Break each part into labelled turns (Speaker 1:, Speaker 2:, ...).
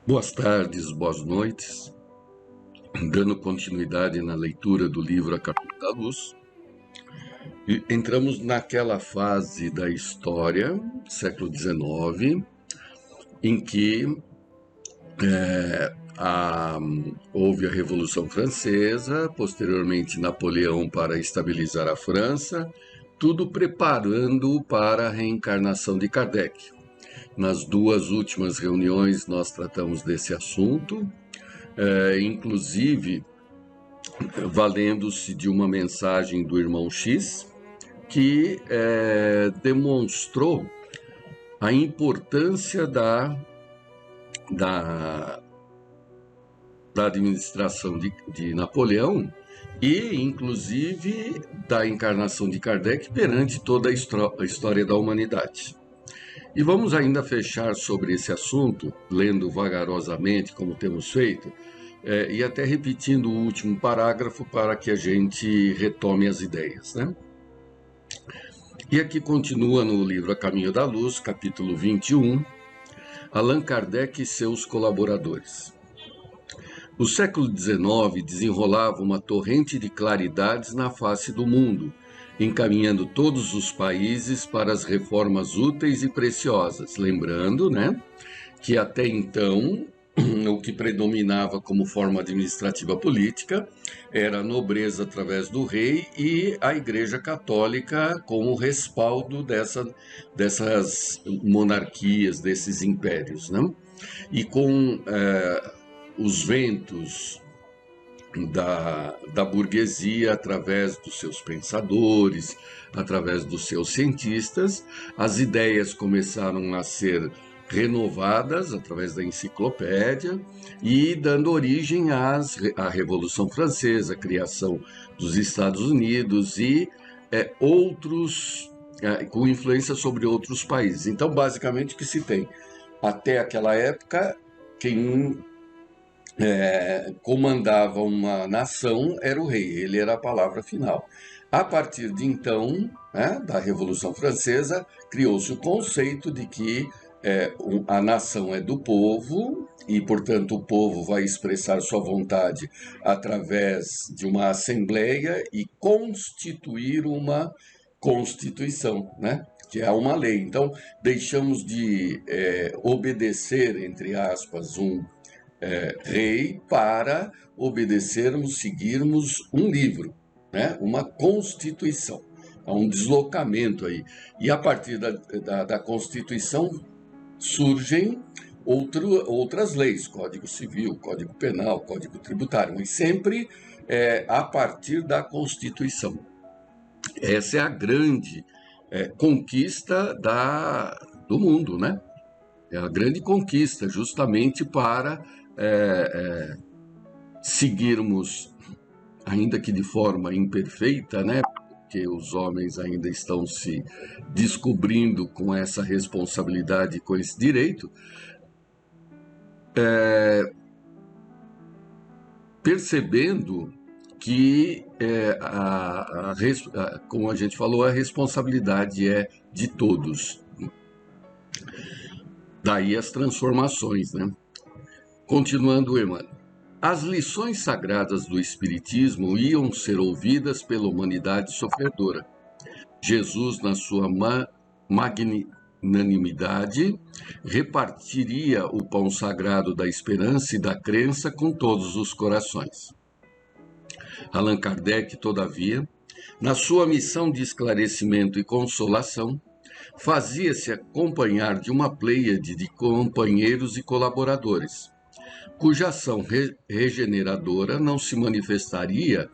Speaker 1: Boas tardes, boas noites. Dando continuidade na leitura do livro A Caminho da Luz, e entramos naquela fase da história, século XIX, em que houve a Revolução Francesa, posteriormente Napoleão para estabilizar a França, tudo preparando para a reencarnação de Kardec. Nas duas últimas reuniões nós tratamos desse assunto, inclusive valendo-se de uma mensagem do irmão X, que demonstrou a importância da administração de Napoleão e, inclusive, da encarnação de Kardec perante toda a história da humanidade. E vamos ainda fechar sobre esse assunto, lendo vagarosamente, como temos feito, e até repetindo o último parágrafo para que a gente retome as ideias, né? E aqui continua no livro A Caminho da Luz, capítulo 21, Allan Kardec e seus colaboradores. O século XIX desenrolava uma torrente de claridades na face do mundo, encaminhando todos os países para as reformas úteis e preciosas. Lembrando, né, que até então o que predominava como forma administrativa política era a nobreza através do rei e a Igreja Católica como respaldo dessas monarquias, desses impérios, né? E com os ventos da burguesia, através dos seus pensadores, através dos seus cientistas, as ideias começaram a ser renovadas através da enciclopédia e dando origem à Revolução Francesa, a criação dos Estados Unidos e outros, com influência sobre outros países. Então, basicamente, o que se tem? Até aquela época, quem comandava uma nação era o rei, ele era a palavra final. A partir de então, né, da Revolução Francesa, criou-se o conceito de que a nação é do povo e, portanto, o povo vai expressar sua vontade através de uma assembleia e constituir uma constituição, né? Que é uma lei. Então, deixamos de obedecer, entre aspas, um rei para obedecermos, seguirmos um livro, né? Uma constituição. Há um deslocamento aí. E a partir da Constituição surgem outras leis, Código Civil, Código Penal, Código Tributário, mas sempre a partir da Constituição. Essa é a grande conquista do mundo, né? É a grande conquista, justamente para seguirmos, ainda que de forma imperfeita, né? Porque os homens ainda estão se descobrindo com essa responsabilidade, com esse direito, percebendo que, como a gente falou, a responsabilidade é de todos. Daí as transformações, né? Continuando, Emmanuel. As lições sagradas do Espiritismo iam ser ouvidas pela humanidade sofredora. Jesus, na sua magnanimidade, repartiria o pão sagrado da esperança e da crença com todos os corações. Allan Kardec, todavia, na sua missão de esclarecimento e consolação, fazia-se acompanhar de uma pleiade de companheiros e colaboradores, cuja ação regeneradora não se manifestaria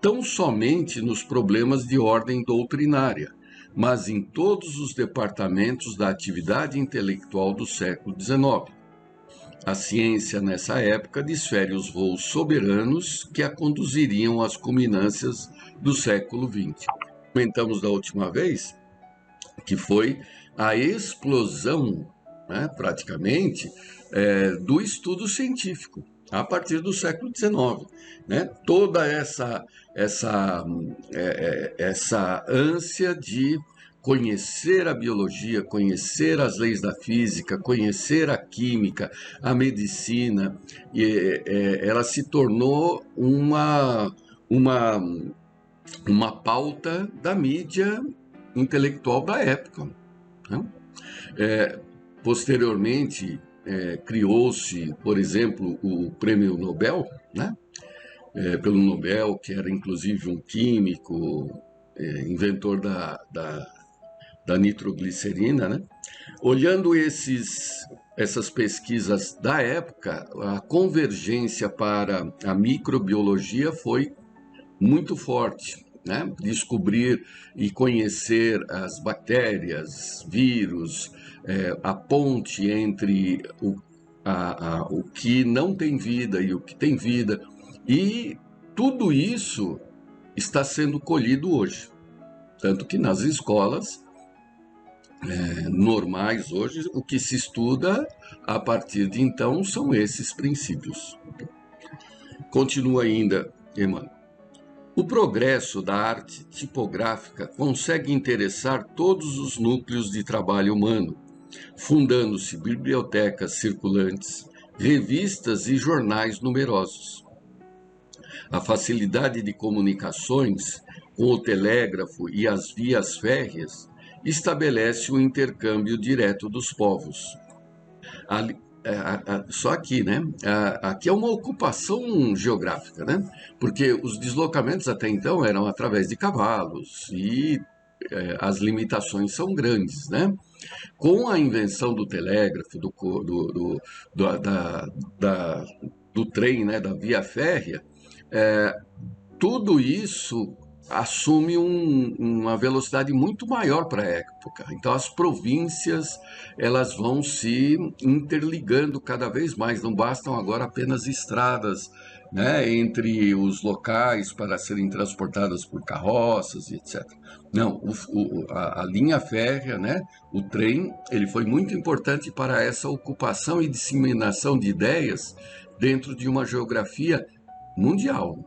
Speaker 1: tão somente nos problemas de ordem doutrinária, mas em todos os departamentos da atividade intelectual do século XIX. A ciência, nessa época, desfere os voos soberanos que a conduziriam às culminâncias do século XX. Comentamos da última vez que foi a explosão, né, praticamente, do estudo científico, a partir do século XIX. Né? Toda essa ânsia de conhecer a biologia, conhecer as leis da física, conhecer a química, a medicina, ela se tornou uma pauta da mídia intelectual da época, né? Posteriormente, criou-se, por exemplo, o Prêmio Nobel, né? Pelo Nobel, que era inclusive um químico, inventor da nitroglicerina, né? Olhando essas pesquisas da época, a convergência para a microbiologia foi muito forte, né? Descobrir e conhecer as bactérias, vírus, a ponte entre o que não tem vida e o que tem vida, e tudo isso está sendo colhido hoje. Tanto que nas escolas normais hoje, o que se estuda a partir de então são esses princípios. Continua ainda, Emmanuel. O progresso da arte tipográfica consegue interessar todos os núcleos de trabalho humano, fundando-se bibliotecas circulantes, revistas e jornais numerosos. A facilidade de comunicações com o telégrafo e as vias férreas estabelece o intercâmbio direto dos povos. Só aqui, né? Aqui é uma ocupação geográfica, né? Porque os deslocamentos até então eram através de cavalos e as limitações são grandes, né? Com a invenção do telégrafo, do trem, né? Da via férrea, tudo isso assume uma velocidade muito maior para a época. Então as províncias elas vão se interligando cada vez mais, não bastam agora apenas estradas, né, entre os locais para serem transportadas por carroças e etc. Não, a linha férrea, né, o trem, ele foi muito importante para essa ocupação e disseminação de ideias dentro de uma geografia mundial,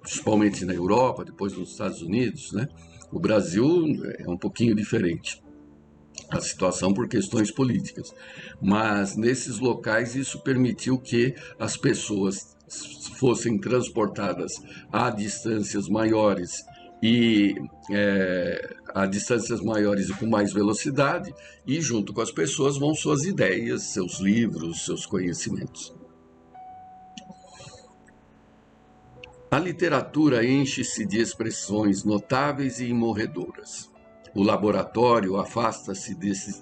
Speaker 1: principalmente na Europa, depois nos Estados Unidos, né? O Brasil é um pouquinho diferente a situação por questões políticas, mas nesses locais isso permitiu que as pessoas fossem transportadas a distâncias maiores e a distâncias maiores e com mais velocidade, e junto com as pessoas vão suas ideias, seus livros, seus conhecimentos. A literatura enche-se de expressões notáveis e imorredoras. O laboratório afasta-se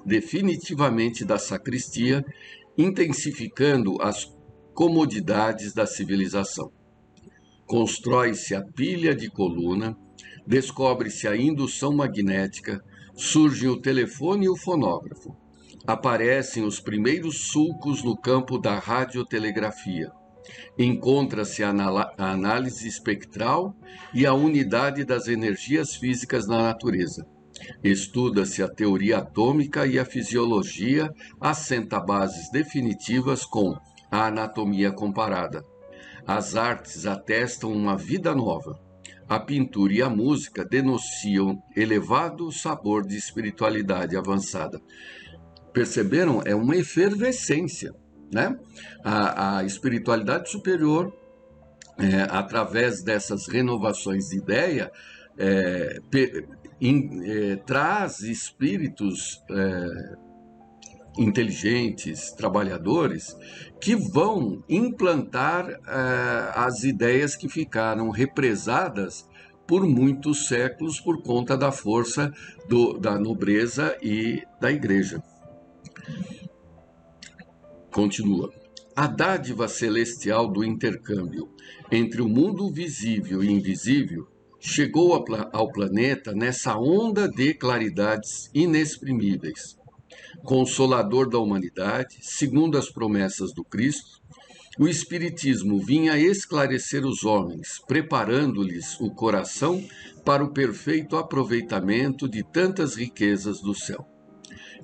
Speaker 1: definitivamente da sacristia, intensificando as comodidades da civilização. Constrói-se a pilha de coluna, descobre-se a indução magnética, surgem o telefone e o fonógrafo. Aparecem os primeiros sulcos no campo da radiotelegrafia. Encontra-se a análise espectral e a unidade das energias físicas na natureza. Estuda-se a teoria atômica e a fisiologia assenta bases definitivas com a anatomia comparada. As artes atestam uma vida nova. A pintura e a música denunciam elevado sabor de espiritualidade avançada. Perceberam? É uma efervescência, né? A espiritualidade superior, através dessas renovações de ideia, traz espíritos inteligentes, trabalhadores, que vão implantar as ideias que ficaram represadas por muitos séculos por conta da força da nobreza e da igreja. Continua. A dádiva celestial do intercâmbio entre o mundo visível e invisível chegou ao planeta nessa onda de claridades inexprimíveis. Consolador da humanidade, segundo as promessas do Cristo, o Espiritismo vinha esclarecer os homens, preparando-lhes o coração para o perfeito aproveitamento de tantas riquezas do céu.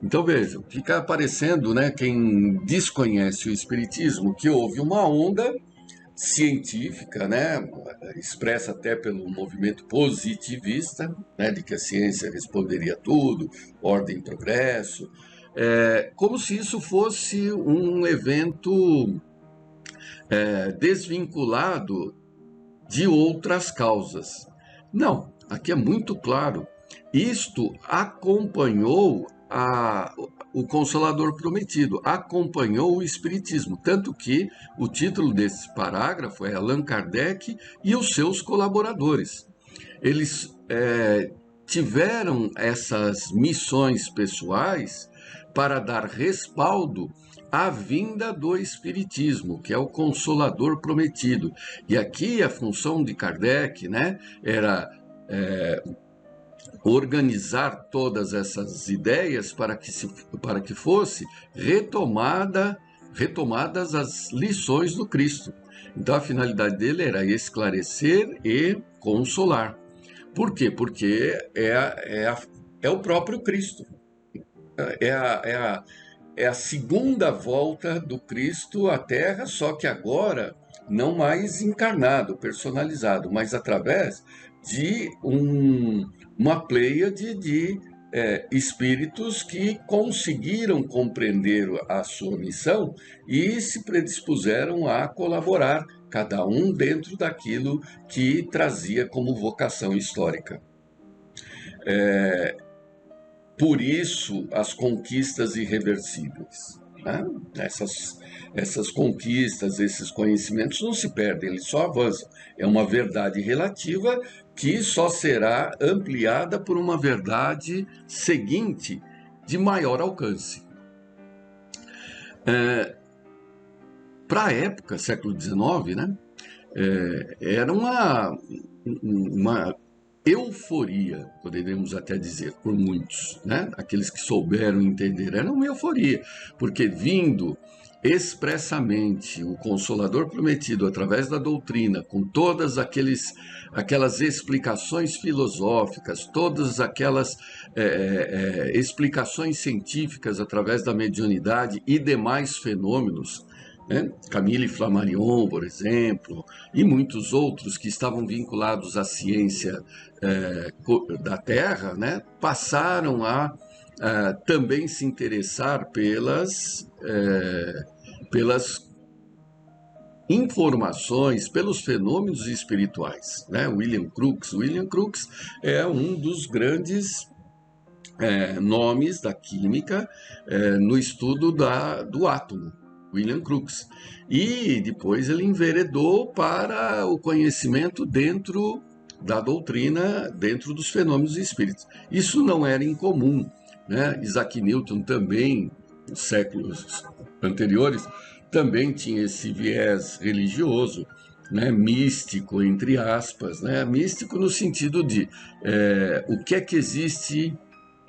Speaker 1: Então vejam, fica parecendo, né, quem desconhece o Espiritismo, que houve uma onda científica, né, expressa até pelo movimento positivista, né, de que a ciência responderia a tudo, ordem e progresso, como se isso fosse um evento desvinculado de outras causas. Não, aqui é muito claro. Isto acompanhou o Consolador Prometido, acompanhou o Espiritismo, tanto que o título desse parágrafo é Allan Kardec e os seus colaboradores. Eles tiveram essas missões pessoais para dar respaldo à vinda do Espiritismo, que é o Consolador Prometido. E aqui a função de Kardec, né, era organizar todas essas ideias para que fosse retomadas as lições do Cristo. Então a finalidade dele era esclarecer e consolar. Por quê? Porque é o próprio Cristo. É a segunda volta do Cristo à Terra, só que agora não mais encarnado, personalizado, mas através de uma pleiade de espíritos que conseguiram compreender a sua missão e se predispuseram a colaborar, cada um dentro daquilo que trazia como vocação histórica. Por isso, as conquistas irreversíveis. Né? Essas conquistas, esses conhecimentos não se perdem, eles só avançam. É uma verdade relativa que só será ampliada por uma verdade seguinte de maior alcance. Para a época, século XIX, né? Era uma euforia, poderíamos até dizer, por muitos, né? Aqueles que souberam entender, era uma euforia, porque vindo expressamente o Consolador Prometido através da doutrina, com todas aquelas explicações filosóficas, todas aquelas explicações científicas através da mediunidade e demais fenômenos, né? Camille Flammarion, por exemplo, e muitos outros que estavam vinculados à ciência da Terra, né? Passaram a também se interessar pelas informações, pelos fenômenos espirituais, né? William Crookes é um dos grandes nomes da química no estudo do átomo. William Crookes. E depois ele enveredou para o conhecimento dentro da doutrina, dentro dos fenômenos espíritos. Isso não era incomum, né? Isaac Newton também, nos séculos anteriores, também tinha esse viés religioso, né? Místico, entre aspas, né? Místico no sentido de o que é que existe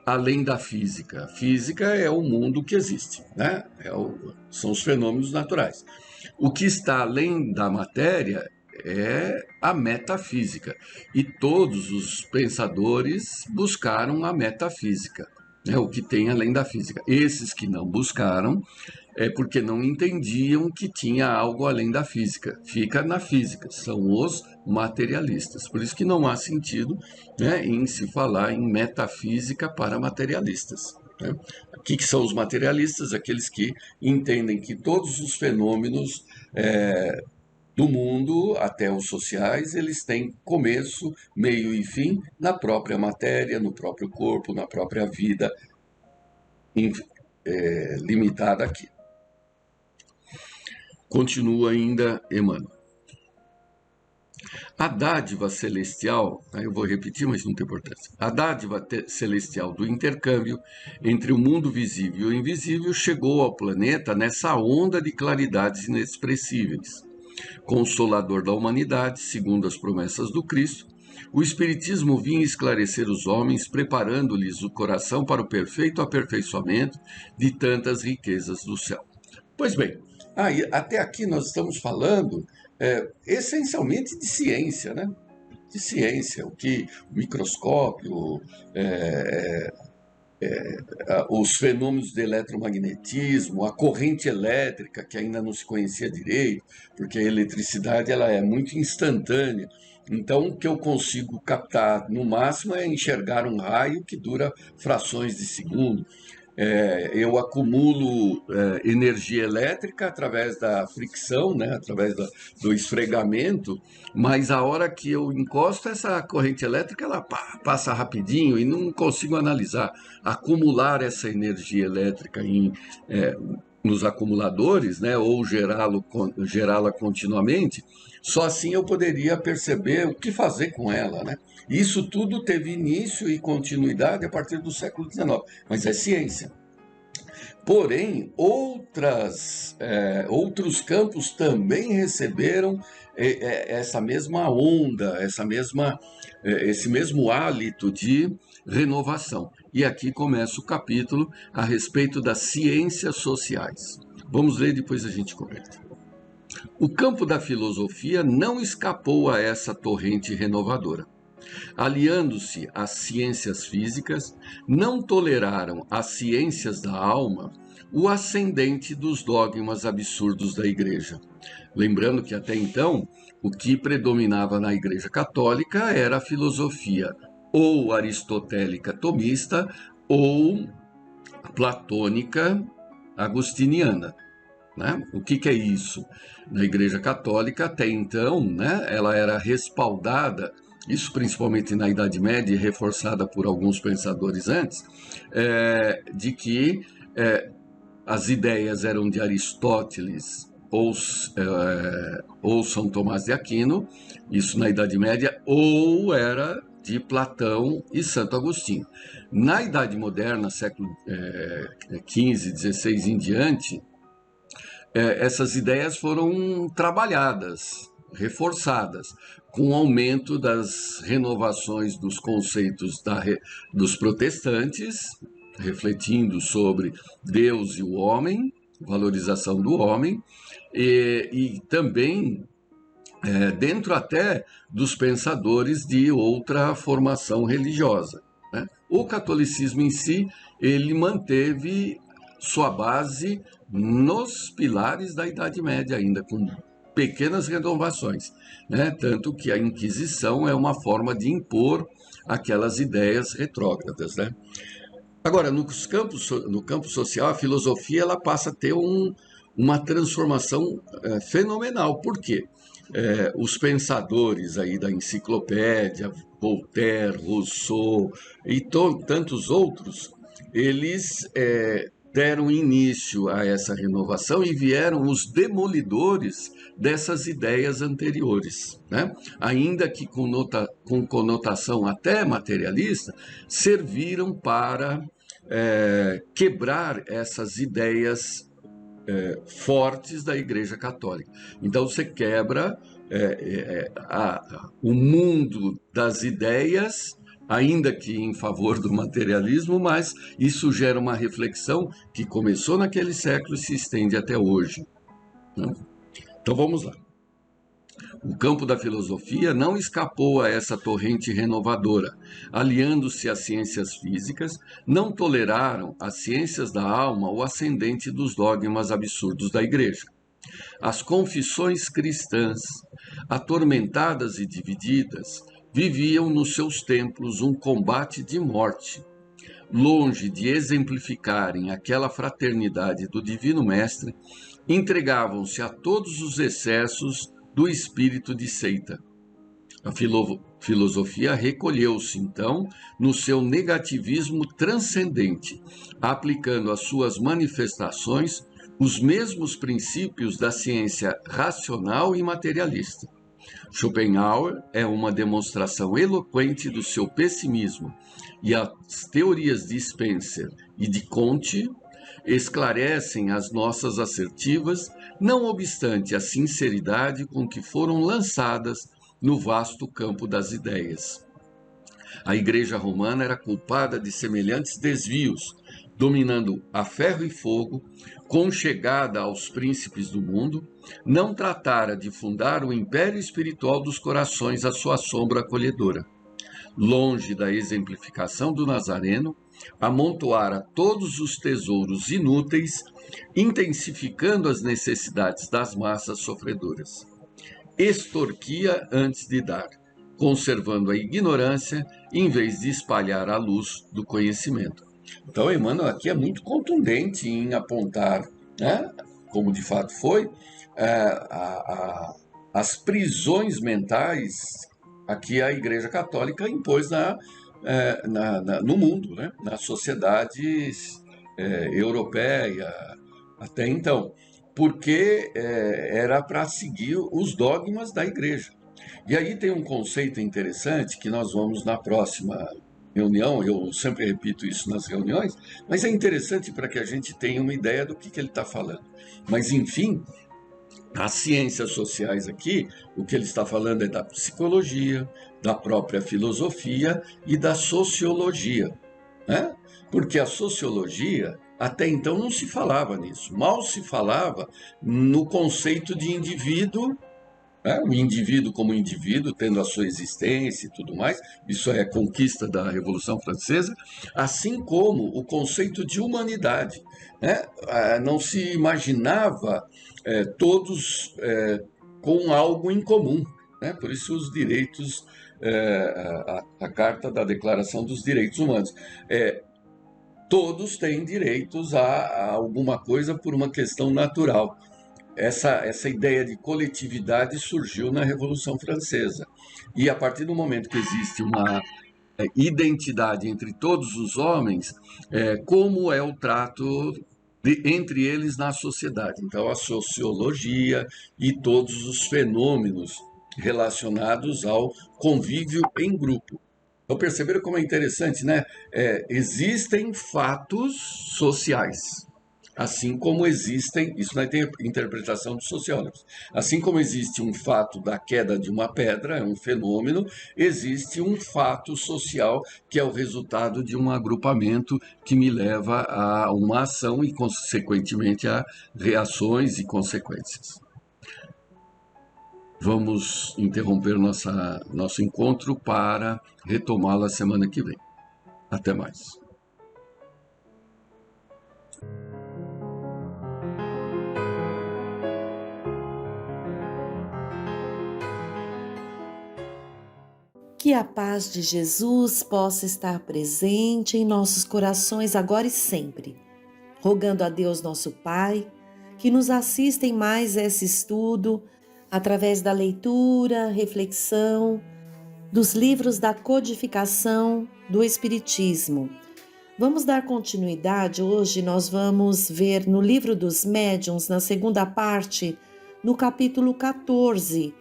Speaker 1: além da física. A física é o mundo que existe, né? São os fenômenos naturais. O que está além da matéria é a metafísica. E todos os pensadores buscaram a metafísica, né? O que tem além da física. Esses que não buscaram é porque não entendiam que tinha algo além da física. Fica na física, são os materialistas. Por isso que não há sentido, né, em se falar em metafísica para materialistas. Né? O que são os materialistas? Aqueles que entendem que todos os fenômenos do mundo, até os sociais, eles têm começo, meio e fim na própria matéria, no próprio corpo, na própria vida limitada aqui. Continua ainda Emmanuel. A dádiva celestial, eu vou repetir, mas não tem importância. A dádiva celestial do intercâmbio entre o mundo visível e o invisível chegou ao planeta nessa onda de claridades inexpressíveis. Consolador da humanidade, segundo as promessas do Cristo, o Espiritismo vinha esclarecer os homens, preparando-lhes o coração para o perfeito aperfeiçoamento de tantas riquezas do céu. Pois bem, até aqui nós estamos falando essencialmente de ciência, né? De ciência, o que o microscópio, os fenômenos de eletromagnetismo, a corrente elétrica, que ainda não se conhecia direito, porque a eletricidade ela é muito instantânea. Então, o que eu consigo captar no máximo é enxergar um raio que dura frações de segundo. Eu acumulo energia elétrica através da fricção, né, através do esfregamento, mas a hora que eu encosto essa corrente elétrica, ela passa rapidinho e não consigo analisar. Acumular essa energia elétrica nos acumuladores, né, ou gerá-la continuamente, só assim eu poderia perceber o que fazer com ela, né? Isso tudo teve início e continuidade a partir do século XIX, mas é ciência. Porém, outros campos também receberam essa mesma onda, esse mesmo hálito de renovação. E aqui começa o capítulo a respeito das ciências sociais. Vamos ler, depois a gente comenta. O campo da filosofia não escapou a essa torrente renovadora. Aliando-se às ciências físicas, não toleraram as ciências da alma o ascendente dos dogmas absurdos da Igreja. Lembrando que até então, o que predominava na Igreja Católica era a filosofia ou aristotélica tomista ou platônica agostiniana. Né? O que é isso? Na Igreja Católica, até então, né, ela era respaldada, isso principalmente na Idade Média, e reforçada por alguns pensadores antes, de que as ideias eram de Aristóteles ou São Tomás de Aquino, isso na Idade Média, ou era de Platão e Santo Agostinho. Na Idade Moderna, século XV, XVI em diante, essas ideias foram trabalhadas, reforçadas, com o aumento das renovações dos conceitos dos protestantes, refletindo sobre Deus e o homem, valorização do homem, e também dentro até dos pensadores de outra formação religiosa, né? O catolicismo em si, ele manteve sua base nos pilares da Idade Média ainda, com pequenas renovações, né? Tanto que a Inquisição é uma forma de impor aquelas ideias retrógradas, né? Agora, no campo social, a filosofia ela passa a ter uma transformação fenomenal. Por quê? Os pensadores aí da enciclopédia, Voltaire, Rousseau e tantos outros, eles deram início a essa renovação e vieram os demolidores dessas ideias anteriores, né? Ainda que com conotação até materialista, serviram para quebrar essas ideias fortes da Igreja Católica. Então você quebra o mundo das ideias, ainda que em favor do materialismo, mas isso gera uma reflexão que começou naquele século e se estende até hoje, né? Então vamos lá. O campo da filosofia não escapou a essa torrente renovadora. Aliando-se às ciências físicas, não toleraram as ciências da alma o ascendente dos dogmas absurdos da Igreja. As confissões cristãs, atormentadas e divididas, viviam nos seus templos um combate de morte. Longe de exemplificarem aquela fraternidade do Divino Mestre, entregavam-se a todos os excessos do espírito de seita. A filosofia recolheu-se, então, no seu negativismo transcendente, aplicando às suas manifestações os mesmos princípios da ciência racional e materialista. Schopenhauer é uma demonstração eloquente do seu pessimismo, e as teorias de Spencer e de Comte esclarecem as nossas assertivas, não obstante a sinceridade com que foram lançadas no vasto campo das ideias. A Igreja Romana era culpada de semelhantes desvios, dominando a ferro e fogo, conchegada aos príncipes do mundo, não tratara de fundar o império espiritual dos corações à sua sombra acolhedora. Longe da exemplificação do Nazareno, amontoara todos os tesouros inúteis, intensificando as necessidades das massas sofredoras. Extorquia antes de dar, conservando a ignorância em vez de espalhar a luz do conhecimento. Então, Emmanuel aqui é muito contundente em apontar, né, como de fato foi, as prisões mentais a que a Igreja Católica impôs no mundo, né, na sociedade europeia até então, porque era para seguir os dogmas da Igreja. E aí tem um conceito interessante que nós vamos na próxima reunião, eu sempre repito isso nas reuniões, mas é interessante para que a gente tenha uma ideia do que ele está falando. Mas, enfim, as ciências sociais aqui, o que ele está falando é da psicologia, da própria filosofia e da sociologia, né? Porque a sociologia, até então, não se falava nisso. Mal se falava no conceito de indivíduo, né? O indivíduo como indivíduo, tendo a sua existência e tudo mais. Isso é conquista da Revolução Francesa, assim como o conceito de humanidade, né? Não se imaginava todos com algo em comum, né? Por isso os direitos, a Carta da Declaração dos Direitos Humanos. Todos têm direitos a alguma coisa por uma questão natural. Essa ideia de coletividade surgiu na Revolução Francesa. E a partir do momento que existe uma identidade entre todos os homens, como é o trato entre eles na sociedade. Então, a sociologia e todos os fenômenos relacionados ao convívio em grupo. Então, perceberam como é interessante, né? Existem fatos sociais, assim como existem, isso não tem interpretação dos sociólogos, assim como existe um fato da queda de uma pedra, é um fenômeno, existe um fato social que é o resultado de um agrupamento que me leva a uma ação e, consequentemente, a reações e consequências. Vamos interromper nosso encontro para retomá-lo a semana que vem. Até mais.
Speaker 2: Que a paz de Jesus possa estar presente em nossos corações agora e sempre, rogando a Deus nosso Pai, que nos assista em mais esse estudo, através da leitura, reflexão, dos livros da codificação do Espiritismo. Vamos dar continuidade. Hoje nós vamos ver no Livro dos Médiuns, na segunda parte, no capítulo 14,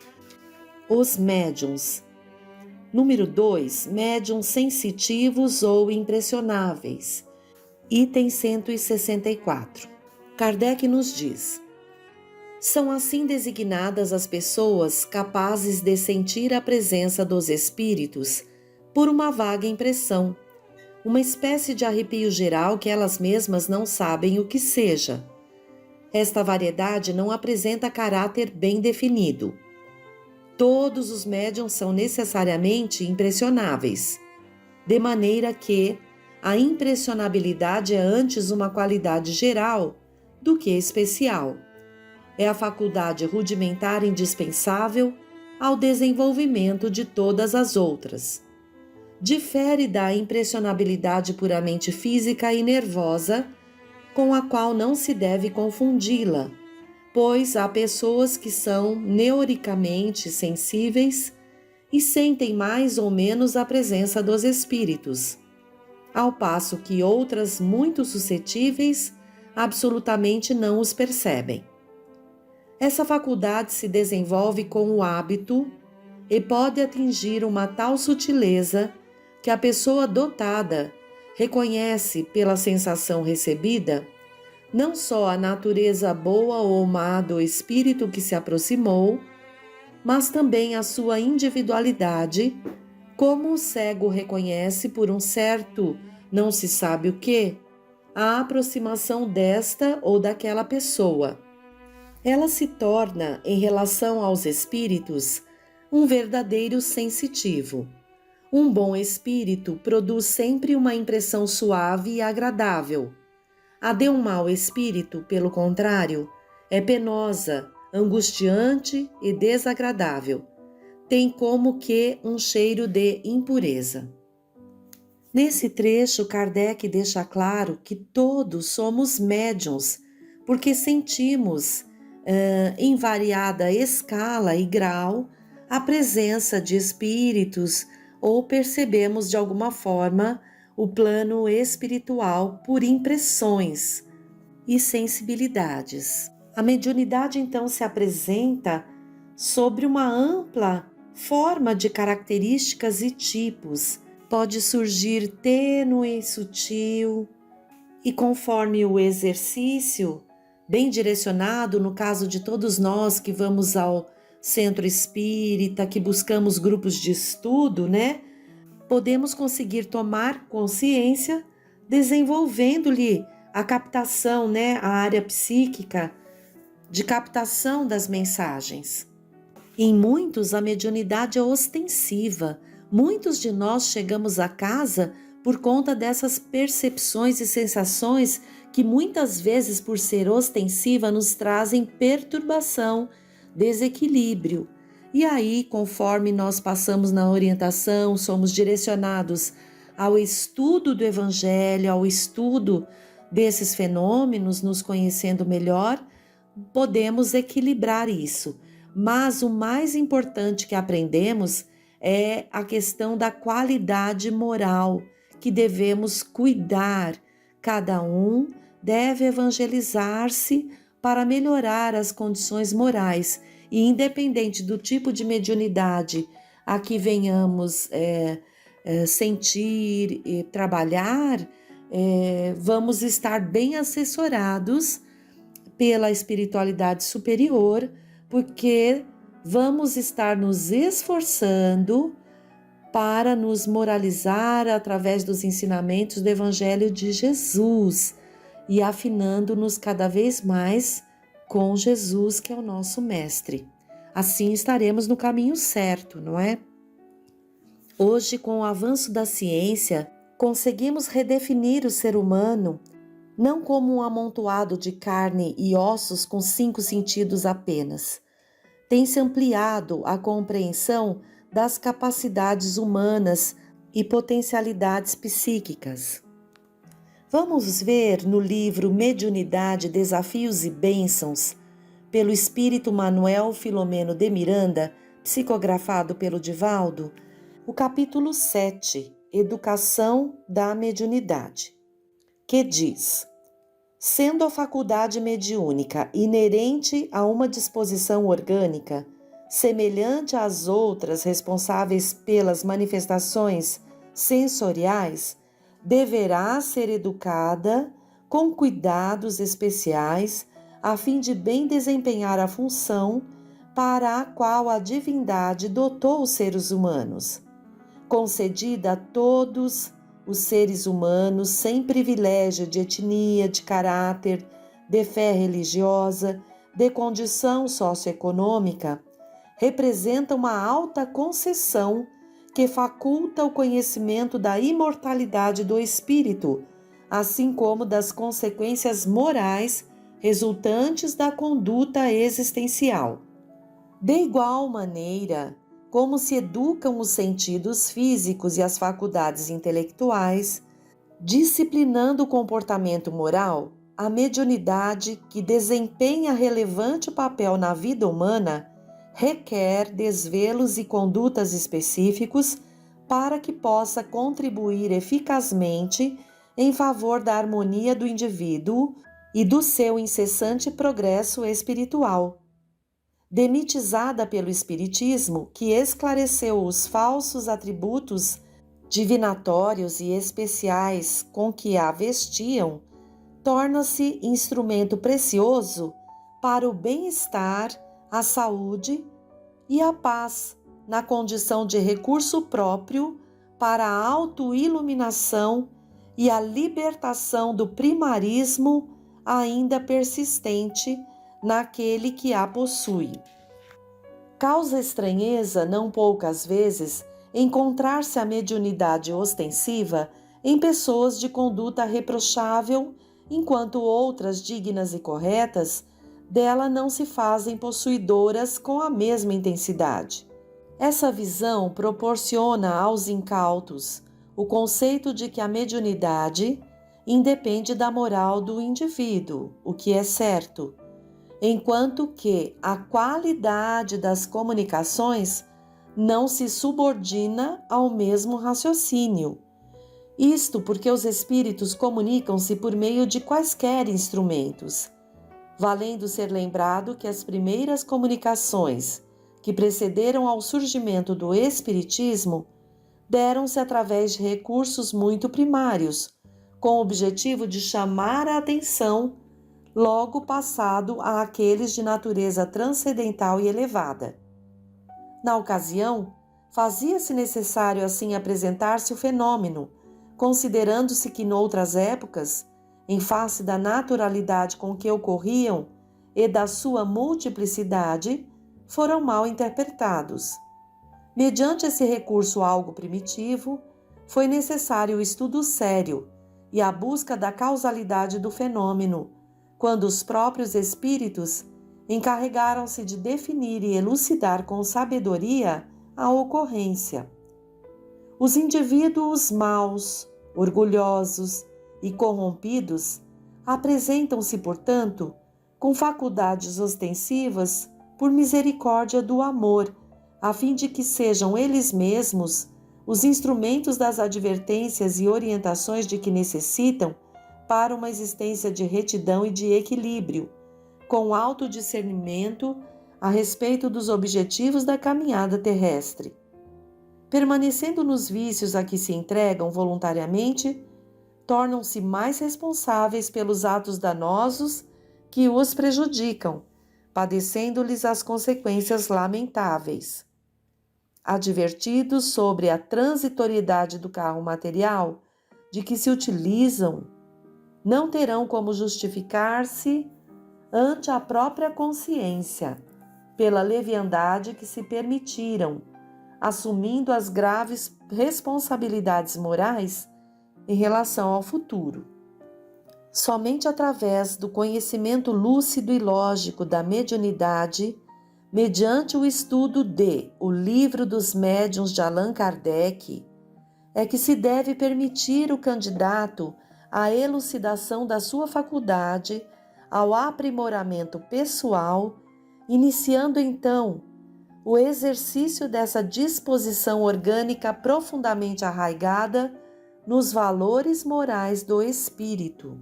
Speaker 2: Os Médiuns. Número 2, médiuns sensitivos ou impressionáveis. Item 164. Kardec nos diz: são assim designadas as pessoas capazes de sentir a presença dos espíritos por uma vaga impressão, uma espécie de arrepio geral que elas mesmas não sabem o que seja. Esta variedade não apresenta caráter bem definido. Todos os médiuns são necessariamente impressionáveis, de maneira que a impressionabilidade é antes uma qualidade geral do que especial. É a faculdade rudimentar indispensável ao desenvolvimento de todas as outras. Difere da impressionabilidade puramente física e nervosa, com a qual não se deve confundi-la, pois há pessoas que são neuricamente sensíveis e sentem mais ou menos a presença dos espíritos, ao passo que outras muito suscetíveis absolutamente não os percebem. Essa faculdade se desenvolve com o hábito e pode atingir uma tal sutileza que a pessoa dotada reconhece pela sensação recebida não só a natureza boa ou má do espírito que se aproximou, mas também a sua individualidade, como o cego reconhece por um certo não se sabe o que, a aproximação desta ou daquela pessoa. Ela se torna, em relação aos espíritos, um verdadeiro sensitivo, Um bom espírito produz sempre uma impressão suave e agradável. A de um mau espírito, pelo contrário, é penosa, angustiante e desagradável. Tem como que um cheiro de impureza. Nesse trecho, Kardec deixa claro que todos somos médiuns, porque sentimos, em variada escala e grau, a presença de espíritos ou percebemos de alguma forma o plano espiritual por impressões e sensibilidades. A mediunidade então se apresenta sobre uma ampla forma de características e tipos. Pode surgir tênue, sutil e conforme o exercício, bem direcionado, no caso de todos nós que vamos ao centro espírita, que buscamos grupos de estudo, né? Podemos conseguir tomar consciência, desenvolvendo-lhe a captação, né? A área psíquica de captação das mensagens. Em muitos, a mediunidade é ostensiva. Muitos de nós chegamos a casa por conta dessas percepções e sensações que muitas vezes, por ser ostensiva, nos trazem perturbação, desequilíbrio. E aí, conforme nós passamos na orientação, somos direcionados ao estudo do Evangelho, ao estudo desses fenômenos, nos conhecendo melhor, podemos equilibrar isso. Mas o mais importante que aprendemos é a questão da qualidade moral, que devemos cuidar. Cada um deve evangelizar-se para melhorar as condições morais. E independente do tipo de mediunidade a que venhamos sentir e trabalhar, vamos estar bem assessorados pela espiritualidade superior, porque vamos estar nos esforçando para nos moralizar através dos ensinamentos do Evangelho de Jesus e afinando-nos cada vez mais com Jesus, que é o nosso mestre. Assim estaremos no caminho certo, não é? Hoje, com o avanço da ciência, conseguimos redefinir o ser humano não como um amontoado de carne e ossos com 5 sentidos apenas. Tem-se ampliado a compreensão das capacidades humanas e potencialidades psíquicas. Vamos ver no livro Mediunidade, Desafios e Bênçãos, pelo espírito Manuel Filomeno de Miranda, psicografado pelo Divaldo, o capítulo 7, Educação da Mediunidade, que diz: sendo a faculdade mediúnica inerente a uma disposição orgânica, semelhante às outras responsáveis pelas manifestações sensoriais, deverá ser educada com cuidados especiais a fim de bem desempenhar a função para a qual a divindade dotou os seres humanos, concedida a todos os seres humanos sem privilégio de etnia, de caráter, de fé religiosa, de condição socioeconômica, representa uma alta concessão que faculta o conhecimento da imortalidade do espírito, assim como das consequências morais resultantes da conduta existencial. De igual maneira, como se educam os sentidos físicos e as faculdades intelectuais, disciplinando o comportamento moral, a mediunidade, que desempenha relevante papel na vida humana, requer desvelos e condutas específicos para que possa contribuir eficazmente em favor da harmonia do indivíduo e do seu incessante progresso espiritual. Demitizada pelo Espiritismo, que esclareceu os falsos atributos divinatórios e especiais com que a vestiam, torna-se instrumento precioso para o bem-estar, a saúde e a paz, na condição de recurso próprio para a autoiluminação e a libertação do primarismo ainda persistente naquele que a possui. Causa estranheza, não poucas vezes, encontrar-se a mediunidade ostensiva em pessoas de conduta reprochável, enquanto outras dignas e corretas dela não se fazem possuidoras com a mesma intensidade. Essa visão proporciona aos incautos o conceito de que a mediunidade independe da moral do indivíduo, o que é certo, enquanto que a qualidade das comunicações não se subordina ao mesmo raciocínio. Isto porque os espíritos comunicam-se por meio de quaisquer instrumentos, valendo ser lembrado que as primeiras comunicações que precederam ao surgimento do espiritismo deram-se através de recursos muito primários, com o objetivo de chamar a atenção logo passado àqueles de natureza transcendental e elevada. Na ocasião, fazia-se necessário assim apresentar-se o fenômeno, considerando-se que noutras épocas, em face da naturalidade com que ocorriam e da sua multiplicidade, foram mal interpretados. Mediante esse recurso algo primitivo, foi necessário o estudo sério e a busca da causalidade do fenômeno, quando os próprios espíritos encarregaram-se de definir e elucidar com sabedoria a ocorrência. Os indivíduos maus, orgulhosos e corrompidos apresentam-se, portanto, com faculdades ostensivas por misericórdia do amor, a fim de que sejam eles mesmos os instrumentos das advertências e orientações de que necessitam para uma existência de retidão e de equilíbrio, com autodiscernimento a respeito dos objetivos da caminhada terrestre. Permanecendo nos vícios a que se entregam voluntariamente, tornam-se mais responsáveis pelos atos danosos que os prejudicam, padecendo-lhes as consequências lamentáveis. Advertidos sobre a transitoriedade do carro material de que se utilizam, não terão como justificar-se ante a própria consciência, pela leviandade que se permitiram, assumindo as graves responsabilidades morais em relação ao futuro. Somente através do conhecimento lúcido e lógico da mediunidade, mediante o estudo de O Livro dos Médiuns de Allan Kardec, é que se deve permitir o candidato à elucidação da sua faculdade, ao aprimoramento pessoal, iniciando então o exercício dessa disposição orgânica profundamente arraigada nos valores morais do espírito.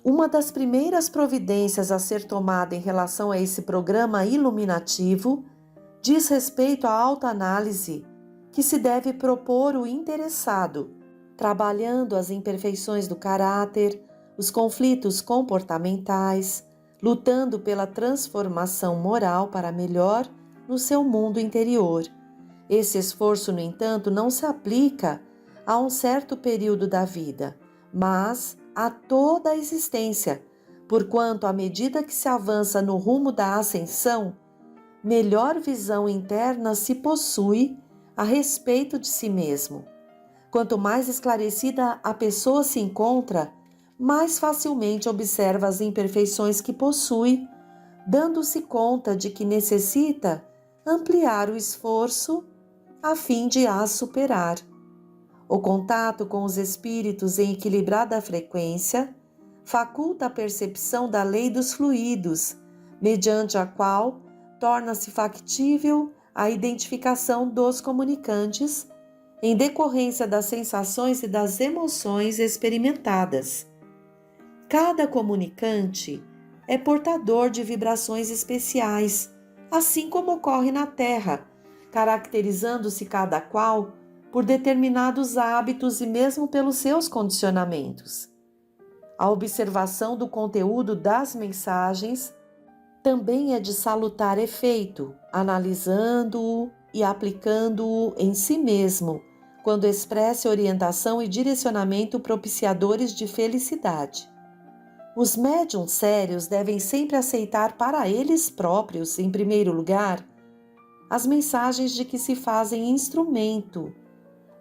Speaker 2: Uma das primeiras providências a ser tomada em relação a esse programa iluminativo diz respeito à autoanálise que se deve propor o interessado, trabalhando as imperfeições do caráter, os conflitos comportamentais, lutando pela transformação moral para melhor no seu mundo interior. Esse esforço, no entanto, não se aplica a um certo período da vida, mas a toda a existência, porquanto, à medida que se avança no rumo da ascensão, melhor visão interna se possui a respeito de si mesmo. Quanto mais esclarecida a pessoa se encontra, mais facilmente observa as imperfeições que possui, dando-se conta de que necessita ampliar o esforço a fim de as superar. O contato com os espíritos em equilibrada frequência faculta a percepção da lei dos fluidos, mediante a qual torna-se factível a identificação dos comunicantes em decorrência das sensações e das emoções experimentadas. Cada comunicante é portador de vibrações especiais, assim como ocorre na Terra, caracterizando-se cada qual por determinados hábitos e mesmo pelos seus condicionamentos. A observação do conteúdo das mensagens também é de salutar efeito, analisando-o e aplicando-o em si mesmo, quando expresse orientação e direcionamento propiciadores de felicidade. Os médiuns sérios devem sempre aceitar para eles próprios, em primeiro lugar, as mensagens de que se fazem instrumento,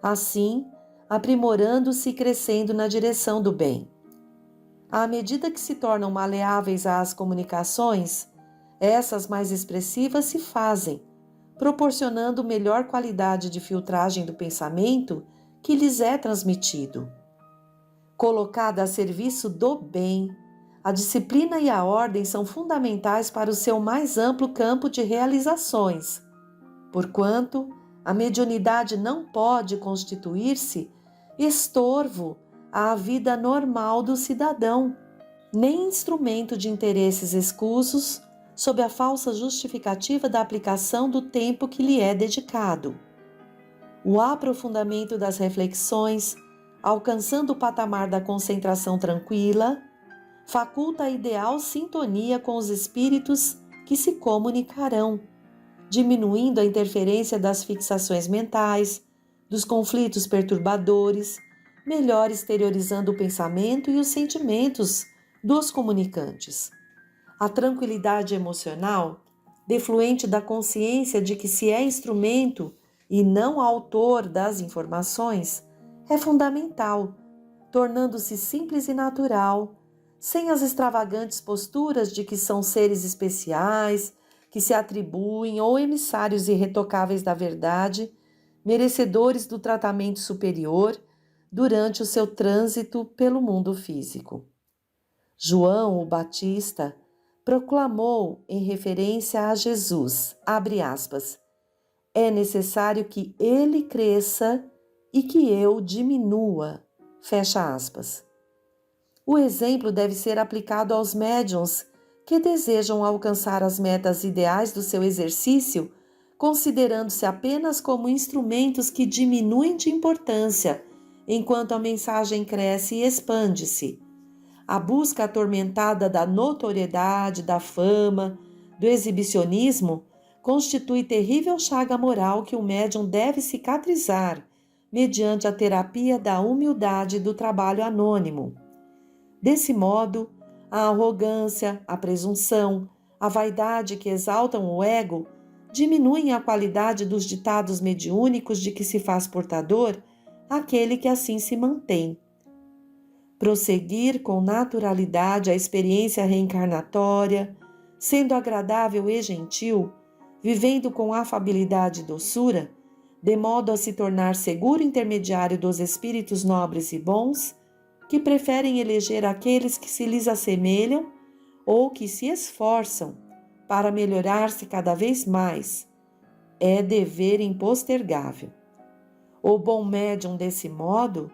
Speaker 2: assim aprimorando-se e crescendo na direção do bem. À medida que se tornam maleáveis às comunicações, essas mais expressivas se fazem, proporcionando melhor qualidade de filtragem do pensamento que lhes é transmitido. Colocada a serviço do bem, a disciplina e a ordem são fundamentais para o seu mais amplo campo de realizações, porquanto a mediunidade não pode constituir-se estorvo à vida normal do cidadão, nem instrumento de interesses escusos sob a falsa justificativa da aplicação do tempo que lhe é dedicado. O aprofundamento das reflexões, alcançando o patamar da concentração tranquila, faculta a ideal sintonia com os espíritos que se comunicarão, diminuindo a interferência das fixações mentais, dos conflitos perturbadores, melhor exteriorizando o pensamento e os sentimentos dos comunicantes. A tranquilidade emocional, defluente da consciência de que se é instrumento e não autor das informações, é fundamental, tornando-se simples e natural, sem as extravagantes posturas de que são seres especiais, que se atribuem ou emissários irretocáveis da verdade, merecedores do tratamento superior durante o seu trânsito pelo mundo físico. João, o Batista, proclamou em referência a Jesus, abre aspas, é necessário que ele cresça e que eu diminua, fecha aspas. O exemplo deve ser aplicado aos médiuns que desejam alcançar as metas ideais do seu exercício, considerando-se apenas como instrumentos que diminuem de importância, enquanto a mensagem cresce e expande-se. A busca atormentada da notoriedade, da fama, do exibicionismo constitui terrível chaga moral que o médium deve cicatrizar mediante a terapia da humildade e do trabalho anônimo. Desse modo, a arrogância, a presunção, a vaidade que exaltam o ego diminuem a qualidade dos ditados mediúnicos de que se faz portador aquele que assim se mantém. Prosseguir com naturalidade a experiência reencarnatória, sendo agradável e gentil, vivendo com afabilidade e doçura, de modo a se tornar seguro intermediário dos espíritos nobres e bons, que preferem eleger aqueles que se lhes assemelham ou que se esforçam para melhorar-se cada vez mais, é dever impostergável. O bom médium desse modo,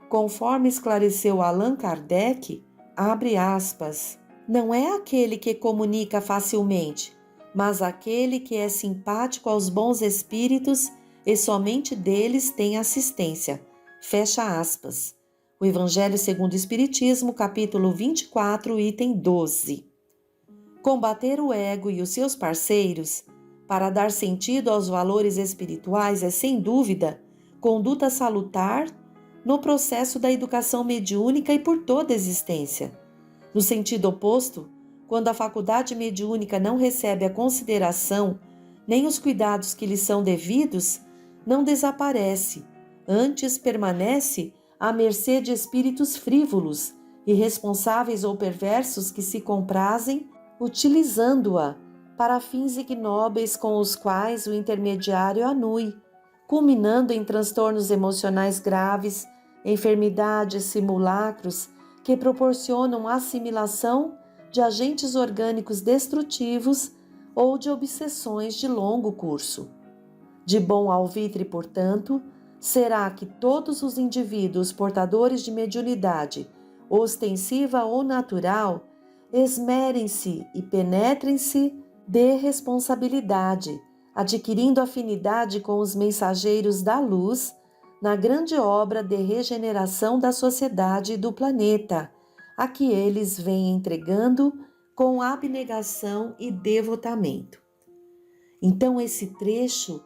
Speaker 2: conforme esclareceu Allan Kardec, abre aspas, não é aquele que comunica facilmente, mas aquele que é simpático aos bons espíritos e somente deles tem assistência, fecha aspas. O Evangelho segundo o Espiritismo, capítulo 24, item 12. Combater o ego e os seus parceiros, para dar sentido aos valores espirituais, é, sem dúvida, conduta salutar no processo da educação mediúnica e por toda a existência. No sentido oposto, quando a faculdade mediúnica não recebe a consideração nem os cuidados que lhe são devidos, não desaparece, antes permanece à mercê de espíritos frívolos, irresponsáveis ou perversos que se comprazem utilizando-a para fins ignóbeis com os quais o intermediário anui, culminando em transtornos emocionais graves, enfermidades, simulacros que proporcionam assimilação de agentes orgânicos destrutivos ou de obsessões de longo curso. De bom alvitre, portanto, será que todos os indivíduos portadores de mediunidade, ostensiva ou natural, esmerem-se e penetrem-se de responsabilidade, adquirindo afinidade com os mensageiros da luz na grande obra de regeneração da sociedade e do planeta, a que eles vêm entregando com abnegação e devotamento. Então, esse trecho,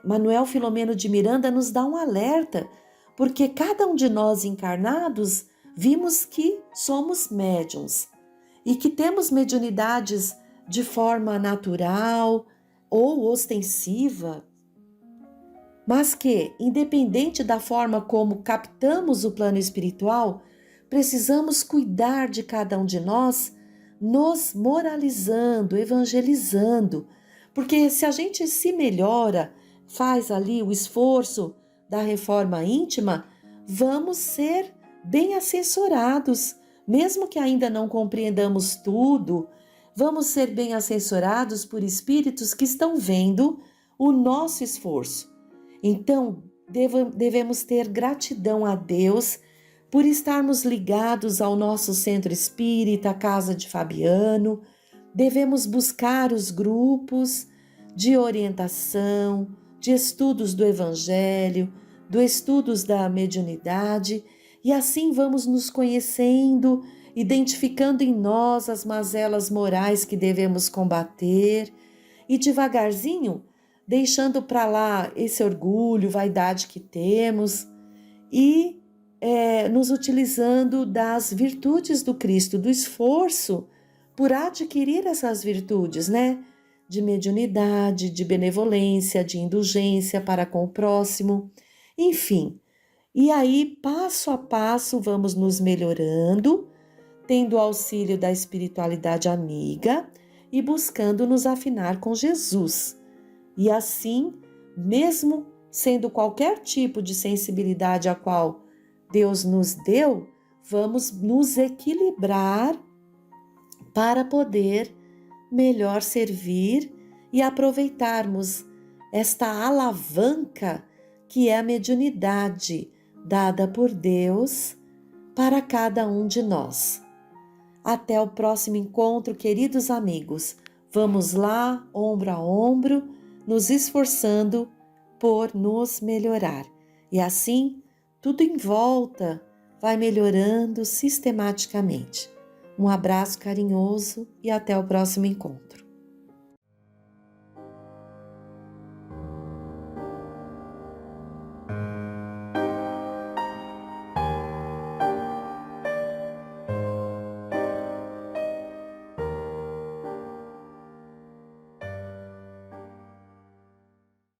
Speaker 2: Manuel Filomeno de Miranda nos dá um alerta, porque cada um de nós encarnados vimos que somos médiuns e que temos mediunidades de forma natural, ou ostensiva, mas que, independente da forma como captamos o plano espiritual, precisamos cuidar de cada um de nós, nos moralizando, evangelizando, porque se a gente se melhora, faz ali o esforço da reforma íntima, vamos ser bem assessorados, mesmo que ainda não compreendamos tudo, vamos ser bem assessorados por espíritos que estão vendo o nosso esforço. Então, devemos ter gratidão a Deus por estarmos ligados ao nosso centro espírita, a Casa de Fabiano. Devemos buscar os grupos de orientação, de estudos do Evangelho, de estudos da mediunidade, e assim vamos nos conhecendo, identificando em nós as mazelas morais que devemos combater e devagarzinho deixando para lá esse orgulho, vaidade que temos e nos utilizando das virtudes do Cristo, do esforço por adquirir essas virtudes, né? De mediunidade, de benevolência, de indulgência para com o próximo, enfim. E aí, passo a passo, vamos nos melhorando, tendo o auxílio da espiritualidade amiga e buscando nos afinar com Jesus. E assim, mesmo sendo qualquer tipo de sensibilidade a qual Deus nos deu, vamos nos equilibrar para poder melhor servir e aproveitarmos esta alavanca que é a mediunidade dada por Deus para cada um de nós. Até o próximo encontro, queridos amigos. Vamos lá, ombro a ombro, nos esforçando por nos melhorar. E assim, tudo em volta vai melhorando sistematicamente. Um abraço carinhoso e até o próximo encontro.